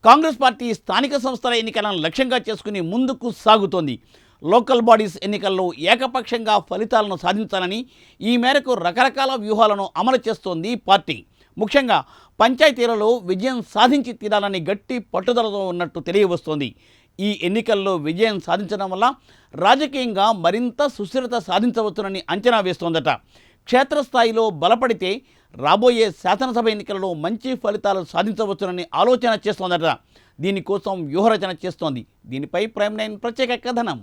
Congress party స్థానిక సంస్థల ఎన్నికలను లక్ష్యంగా చేసుకుని ముందుకు సాగుతోంది. లోకల్ బాడీస్ ఎన్నికల్లో ఏకపక్షంగా ఫలితాలను సాధించాలని ఈ మేరకు రకరకాల వ్యూహాలను అమలు చేస్తోంది పార్టీ. ముఖ్యంగా పంచాయతీలలో విజయం సాధించి తీరాలని గట్టి పట్టుదలతో ఉన్నట్టు తెలియవస్తోంది. ఈ ఎన్నికల్లో విజయం సాధించడం వల్ల రాజకీయంగా మరింత సుస్థిరత సాధించవచ్చునని అంచనా వేస్తోందట. క్షేత్రస్థాయిలో బలపడితే రాబోయే శాసనసభ ఎన్నికలలో మంచి ఫలితాలు సాధించవచ్చునని ఆలోచన చేస్తోందట. దీనికోసం వ్యూహరచన చేస్తోంది. దీనిపై ప్రైమ్ 9 ప్రత్యేక కథనం.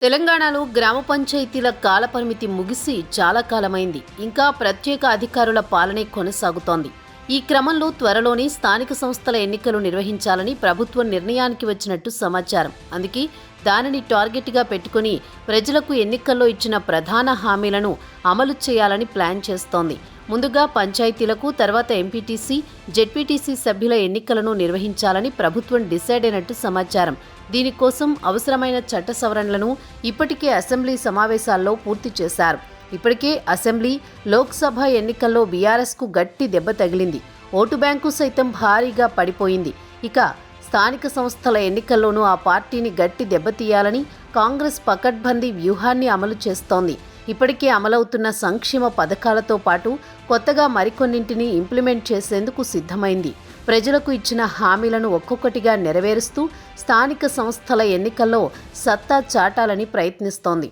తెలంగాణలో గ్రామ పంచాయతీల కాలపరిమితి ముగిసి చాలా కాలమైంది. ఇంకా ప్రత్యేక అధికారుల పాలనే కొనసాగుతోంది. ఈ క్రమంలో త్వరలోనే స్థానిక సంస్థల ఎన్నికలు నిర్వహించాలని ప్రభుత్వం నిర్ణయానికి వచ్చినట్టు సమాచారం. అందుకే దానిని టార్గెట్గా పెట్టుకుని ప్రజలకు ఎన్నికల్లో ఇచ్చిన ప్రధాన హామీలను అమలు చేయాలని ప్లాన్ చేస్తోంది. ముందుగా పంచాయతీలకు, తర్వాత ఎంపీటీసీ, జెడ్పీటీసీ సభ్యుల ఎన్నికలను నిర్వహించాలని ప్రభుత్వం డిసైడ్ అయినట్టు సమాచారం. దీనికోసం అవసరమైన చట్ట సవరణలను ఇప్పటికే అసెంబ్లీ సమావేశాల్లో పూర్తి చేశారు. ఇప్పటికే అసెంబ్లీ, లోక్సభ ఎన్నికల్లో బీఆర్ఎస్కు గట్టి దెబ్బ తగిలింది. ఓటు బ్యాంకు సైతం భారీగా పడిపోయింది. ఇక స్థానిక సంస్థల ఎన్నికల్లోనూ ఆ పార్టీని గట్టి దెబ్బతీయాలని కాంగ్రెస్ పకడ్బందీ వ్యూహాన్ని అమలు చేస్తోంది. ఇప్పటికే అమలవుతున్న సంక్షేమ పథకాలతో పాటు కొత్తగా మరికొన్నింటిని ఇంప్లిమెంట్ చేసేందుకు సిద్ధమైంది. ప్రజలకు ఇచ్చిన హామీలను ఒక్కొక్కటిగా నెరవేరుస్తూ స్థానిక సంస్థల ఎన్నికల్లో సత్తా చాటాలని ప్రయత్నిస్తోంది.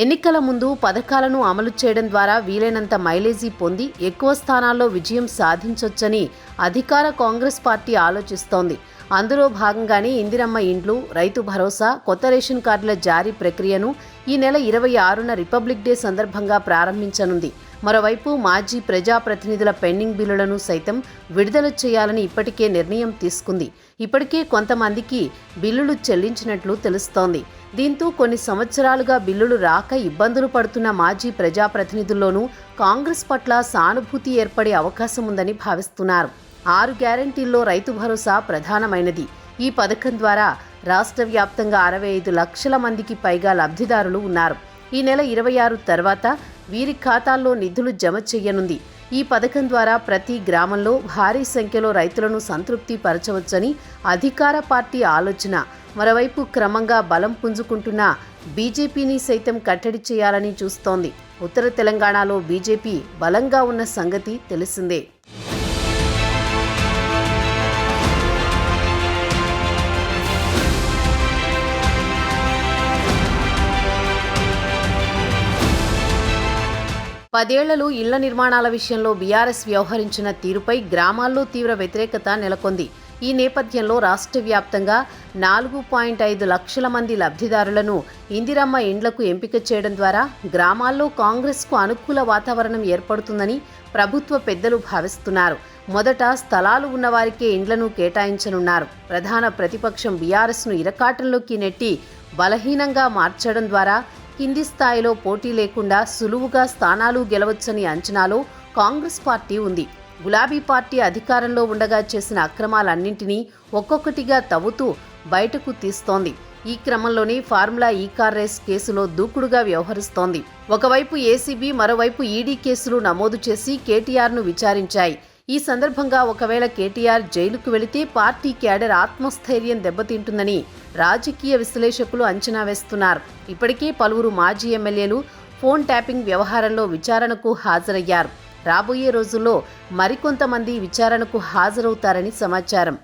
ఎన్నికల ముందు పథకాలను అమలు చేయడం ద్వారా వీలైనంత మైలేజీ పొంది ఎక్కువ స్థానాల్లో విజయం సాధించొచ్చని అధికార కాంగ్రెస్ పార్టీ ఆలోచిస్తోంది. అందులో భాగంగానే ఇందిరమ్మ ఇండ్లు, రైతు భరోసా, కొత్త రేషన్ కార్డుల జారీ ప్రక్రియను ఈ నెల 26న రిపబ్లిక్ డే సందర్భంగా ప్రారంభించనుంది. మరోవైపు మాజీ ప్రజాప్రతినిధుల పెండింగ్ బిల్లులను సైతం విడుదల చేయాలని ఇప్పటికే నిర్ణయం తీసుకుంది. ఇప్పటికే కొంతమందికి బిల్లులు చెల్లించినట్లు తెలుస్తోంది. దీంతో కొన్ని సంవత్సరాలుగా బిల్లులు రాక ఇబ్బందులు పడుతున్న మాజీ ప్రజాప్రతినిధుల్లోనూ కాంగ్రెస్ పట్ల సానుభూతి ఏర్పడే అవకాశం ఉందని భావిస్తున్నారు. 6 గ్యారంటీల్లో రైతు భరోసా ప్రధానమైనది. ఈ పథకం ద్వారా రాష్ట్ర వ్యాప్తంగా 65 లక్షల మందికి పైగా లబ్ధిదారులు ఉన్నారు. ఈ నెల 26 తర్వాత వీరి ఖాతాల్లో నిధులు జమ చేయనుంది. ఈ పథకం ద్వారా ప్రతి గ్రామంలో భారీ సంఖ్యలో రైతులను సంతృప్తి పరచవచ్చని అధికార పార్టీ ఆలోచన. మరోవైపు క్రమంగా బలం పుంజుకుంటున్న బీజేపీని సైతం కట్టడి చేయాలని చూస్తోంది. ఉత్తర తెలంగాణలో బీజేపీ బలంగా ఉన్న సంగతి తెలిసిందే. పదేళ్లలో ఇళ్ల నిర్మాణాల విషయంలో బీఆర్ఎస్ వ్యవహరించిన తీరుపై గ్రామాల్లో తీవ్ర వ్యతిరేకత నెలకొంది. ఈ నేపథ్యంలో రాష్ట్ర వ్యాప్తంగా 4.5 లక్షల మంది లబ్ధిదారులను ఇందిరమ్మ ఇండ్లకు ఎంపిక చేయడం ద్వారా గ్రామాల్లో కాంగ్రెస్కు అనుకూల వాతావరణం ఏర్పడుతుందని ప్రభుత్వ పెద్దలు భావిస్తున్నారు. మొదట స్థలాలు ఉన్నవారికే ఇండ్లను కేటాయించనున్నారు. ప్రధాన ప్రతిపక్షం బీఆర్ఎస్ను ఇరకాటంలోకి నెట్టి బలహీనంగా మార్చడం ద్వారా కింది స్థాయిలో పోటీ లేకుండా సులువుగా స్థానాలు గెలవచ్చని అంచనాలో కాంగ్రెస్ పార్టీ ఉంది. గులాబీ పార్టీ అధికారంలో ఉండగా చేసిన అక్రమాలన్నింటినీ ఒక్కొక్కటిగా తవ్వుతూ బయటకు తీస్తోంది. ఈ క్రమంలోనే ఫార్ములా ఈ-కార్ రేస్ కేసులో దూకుడుగా వ్యవహరిస్తోంది. ఒకవైపు ఏసీబీ, మరోవైపు ఈడీ కేసులు నమోదు చేసి కేటీఆర్ను విచారించాయి. ఈ సందర్భంగా ఒకవేళ కేటీఆర్ జైలుకు వెళితే పార్టీ క్యాడర్ ఆత్మస్థైర్యం దెబ్బతింటుందని రాజకీయ విశ్లేషకులు అంచనా వేస్తున్నారు. ఇప్పటికే పలువురు మాజీ ఎమ్మెల్యేలు ఫోన్ ట్యాపింగ్ వ్యవహారంలో విచారణకు హాజరయ్యారు. రాబోయే రోజుల్లో మరికొంతమంది విచారణకు హాజరవుతారని సమాచారం.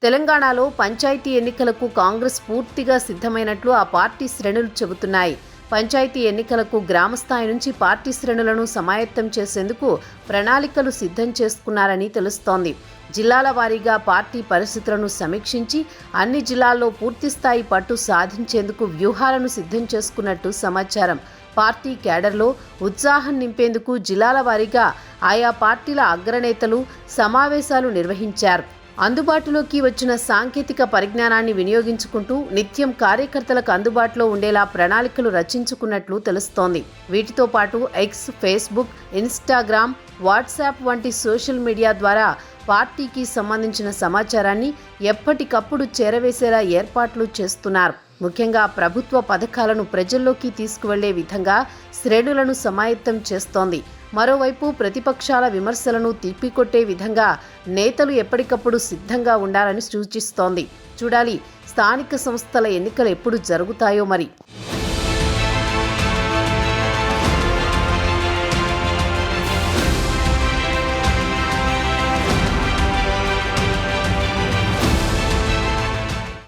తెలంగాణలో పంచాయతీ ఎన్నికలకు కాంగ్రెస్ పూర్తిగా సిద్ధమైనట్లు ఆ పార్టీ శ్రేణులు చెబుతున్నాయి. పంచాయతీ ఎన్నికలకు గ్రామస్థాయి నుంచి పార్టీ శ్రేణులను సమాయత్తం చేసేందుకు ప్రణాళికలు సిద్ధం చేసుకున్నారని తెలుస్తోంది. జిల్లాల వారీగా పార్టీ పరిస్థితులను సమీక్షించి అన్ని జిల్లాల్లో పూర్తిస్థాయి పట్టు సాధించేందుకు వ్యూహాలను సిద్ధం చేసుకున్నట్టు సమాచారం. పార్టీ క్యాడర్లో ఉత్సాహం నింపేందుకు జిల్లాల వారీగా ఆయా పార్టీల అగ్రనేతలు సమావేశాలు నిర్వహించారు. అందుబాటులోకి వచ్చిన సాంకేతిక పరిజ్ఞానాన్ని వినియోగించుకుంటూ నిత్యం కార్యకర్తలకు అందుబాటులో ఉండేలా ప్రణాళికలు రచించుకున్నట్లు తెలుస్తోంది. వీటితో పాటు ఎక్స్, ఫేస్బుక్, ఇన్స్టాగ్రామ్, వాట్సాప్ వంటి సోషల్ మీడియా ద్వారా పార్టీకి సంబంధించిన సమాచారాన్ని ఎప్పటికప్పుడు చేరవేసేలా ఏర్పాట్లు చేస్తున్నారు. ముఖ్యంగా ప్రభుత్వ పథకాలను ప్రజల్లోకి తీసుకువెళ్లే విధంగా శ్రేణులను సమాయత్తం చేస్తోంది. మరోవైపు ప్రతిపక్షాల విమర్శలను తిప్పికొట్టే విధంగా నేతలు ఎప్పటికప్పుడు సిద్ధంగా ఉండాలని సూచిస్తోంది. చూడాలి స్థానిక సంస్థల ఎన్నికలు ఎప్పుడు జరుగుతాయో మరి.